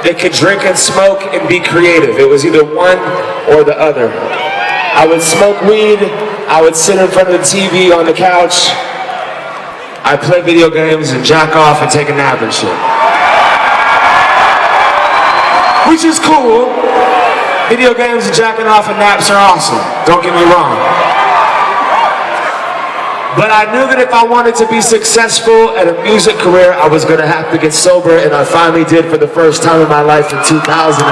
that could drink and smoke and be creative. It was either one or the other. I would smoke weed, I would sit in front of the TV on the couch, I'd play video games and jack off and take a nap and shit. Which is cool. Video games and jacking off and naps are awesome, don't get me wrong. But I knew that if I wanted to be successful at a music career, I was gonna have to get sober, and I finally did for the first time in my life in 2008.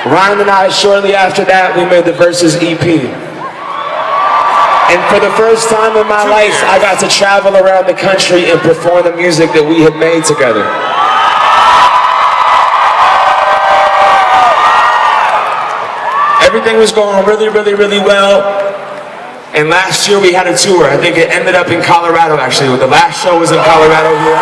Ryan and I, shortly after that, we made the Versus EP. And for the first time in my life, I got to travel around the country and perform the music that we had made together. Everything was going really, really, really well. And last year we had a tour. I think it ended up in Colorado, actually. The last show was in Colorado here.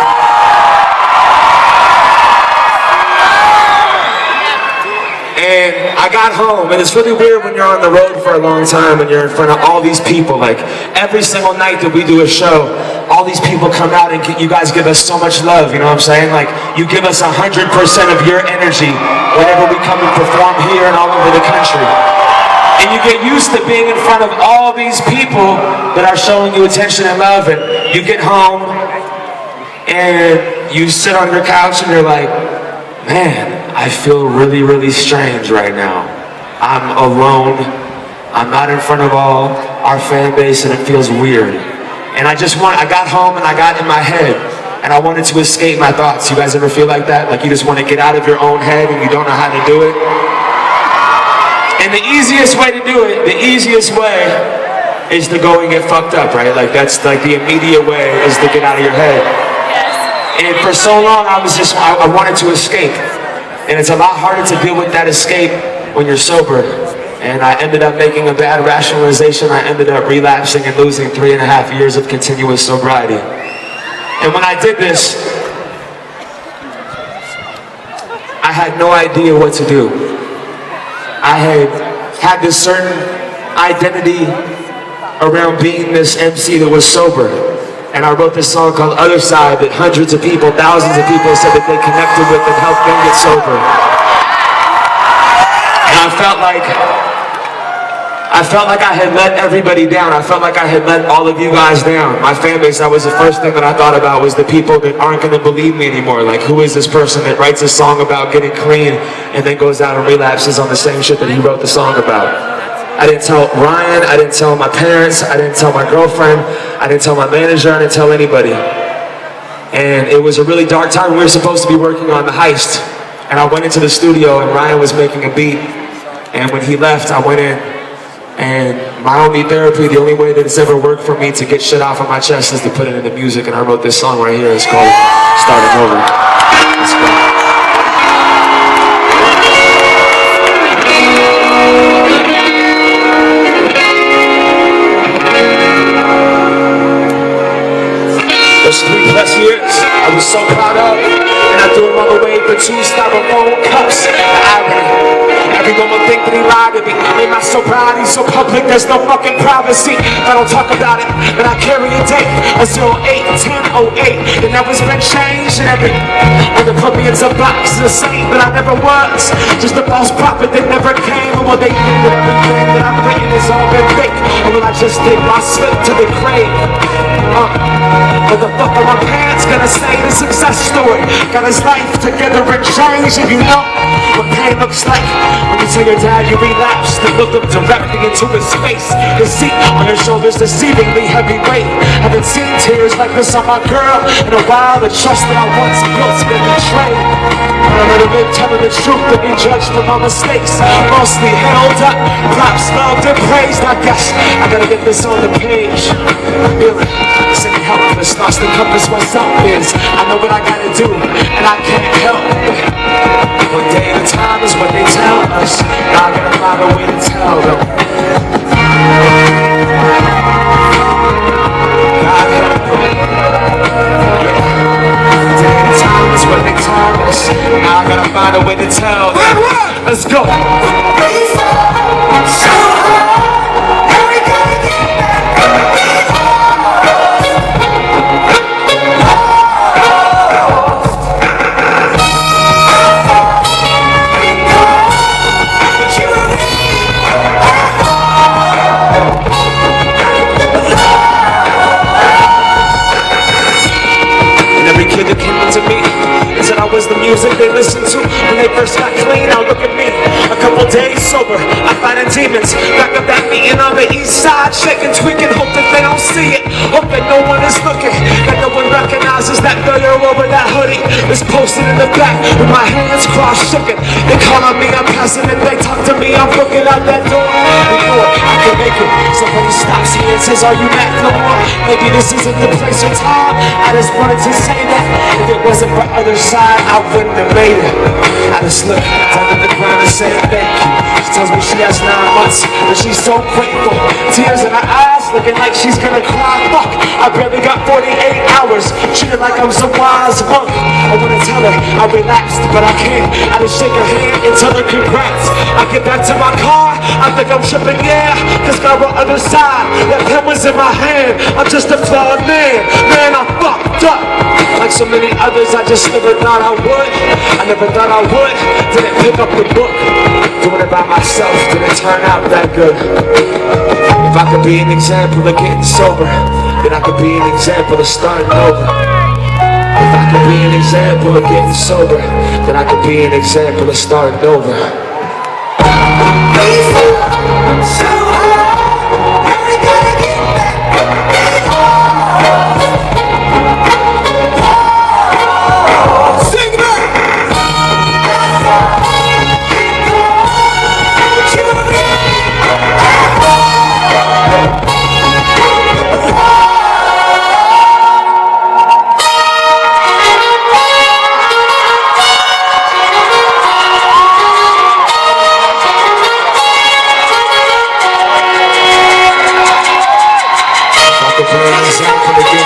And I got home, and it's really weird when you're on the road for a long time and you're in front of all these people. Like, every single night that we do a show, all these people come out and you guys give us so much love, you know what I'm saying? Like, you give us 100% of your energy whenever we come and perform here and all over the country. And you get used to being in front of all these people that are showing you attention and love, and you get home and you sit on your couch and you're like, man, I feel really, really strange right now. I'm alone, I'm not in front of all our fan base, and it feels weird. And I got home and I got in my head, and I wanted to escape my thoughts. You guys ever feel like that? Like you just want to get out of your own head and you don't know how to do it? And the easiest way to do it, the easiest way is to go and get fucked up, right? Like that's like the immediate way is to get out of your head. And for so long I wanted to escape. And it's a lot harder to deal with that escape when you're sober. And I ended up making a bad rationalization. I ended up relapsing and losing 3.5 years of continuous sobriety. And when I did this, I had no idea what to do. I had this certain identity around being this MC that was sober. And I wrote this song called Other Side that hundreds of people, thousands of people said that they connected with and helped them get sober. And I felt like I had let everybody down. I felt like I had let all of you guys down. My fan base, that was the first thing that I thought about, was the people that aren't gonna believe me anymore. Like, who is this person that writes a song about getting clean and then goes out and relapses on the same shit that he wrote the song about? I didn't tell Ryan, I didn't tell my parents, I didn't tell my girlfriend, I didn't tell my manager, I didn't tell anybody. And it was a really dark time. We were supposed to be working on The Heist. And I went into the studio and Ryan was making a beat. And when he left, I went in. And my only therapy, the only way that it's ever worked for me to get shit off of my chest is to put it into music. And I wrote this song right here. It's called Starting Over. Let's go. Those 3+ years I was so proud of, and I threw them all away for 2 styrofoam cups. The irony, everyone will think that he lied to me. Made my sobriety so public, there's no fucking privacy. I don't talk about it, but I carry a date, a 08-10-08. And now it's been changed, and when they put me in some box, the same, but I never was. Just a false prophet that never came. And what they think that everything that I've written has all been fake. And when I just take my slip to the grave, what the fuck are my parents gonna say? The success story got his life together and changed. If you know what pain looks like when you tell your dad you relapsed and look him directly into his face. The seat on your shoulders, deceivingly heavy weight. Haven't seen tears like this on my girl in a while. The trust that I once built been betrayed. I've never been telling the truth to be judged for my mistakes. Mostly held up, props loved and praised. I guess I gotta get this on the page. Feeling sitting helpless, lost the compass where self is. I know what I gotta do, and I can't help it. One day at a time is what they tell us. Now I gotta find a way to tell them. God help them. One day at a time is what they tell us. Now I gotta find a way to tell them. Let's go. So hard. back of that meeting on the east side, shaking, tweaking, hope that they don't see it, hope that no one is looking, that no one recognizes that failure over that hoodie is posted in the back with my hands crossed, shaking. They call on me, I'm passing it, they talk to me, I'm looking out that door. Before I can make it, somebody stops me and says, are you Macklemore? Maybe this isn't the place or time. I just wanted to say that if it wasn't for other side, I wouldn't have made it. I just look down at the ground and say thank you. She tells me she has 9 months and she's so grateful. Tears in her eyes, looking like she's gonna cry. Fuck, I barely got 48 hours, treated like I'm some wise monk. I wanna tell her I relapsed, but I can't. I just shake her hand and tell her congrats. I get back to my car, I think I'm tripping, yeah, cause God on the other side, that pen was in my hand. I'm just a flawed man, I fucked up. Like so many others, I just never thought I would. I never thought I would. Didn't pick up the book. Doing it by myself, didn't turn out that good. If I could be an example of getting sober, then I could be an example of starting over. If I could be an example of getting sober, then I could be an example of starting over.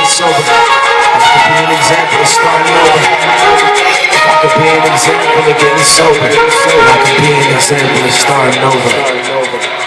Sober. I could be an example of starting over. I could be an example of getting sober. I could be an example of starting over.